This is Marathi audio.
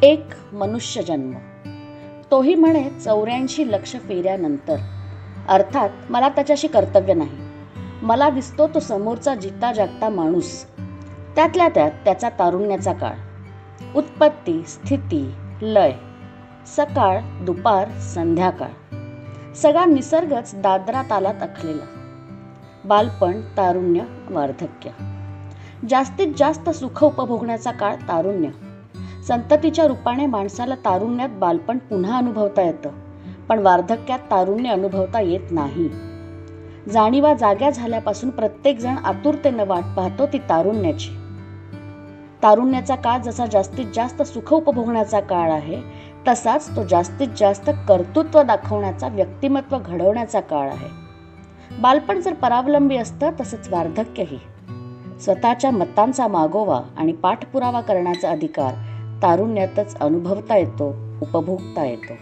एक मनुष्य जन्म, तोही म्हणे 84 लक्ष फेऱ्यानंतर. अर्थात मला त्याच्याशी कर्तव्य नाही. मला दिसतो तो समोरचा जिता जागता माणूस, त्यातल्या त्यात त्याचा तारुण्याचा काळ. उत्पत्ती, स्थिती, लय, सकाळ, दुपार, संध्याकाळ, सगळा निसर्गच दादरा तालात आखलेला. बालपण, तारुण्य, वार्धक्य. जास्तीत जास्त सुख उपभोगण्याचा काळ तारुण्य. संततीच्या रूपाने माणसाला तारुण्यात बालपण पुन्हा अनुभवता येतं, पण वार्धक्यात तारुण्य अनुभवता येत नाही. जाणीवा जाग्या झाल्यापासून प्रत्येकजण आतुरतेनं वाट पाहतो ती तारुण्याची. तारुण्याचा काळ जसा जास्तीत जास्त सुख उपभोगण्याचा काळ आहे, तसाच तो जास्तीत जास्त कर्तृत्व दाखवण्याचा, व्यक्तिमत्व घडवण्याचा काळ आहे. बालपण जर परावलंबी असतं, तसंच वार्धक्यही. स्वतःच्या मतांचा मागोवा आणि पाठपुरावा करण्याचा अधिकार तारुण्यातच अनुभवता येतो, उपभोगता येतो.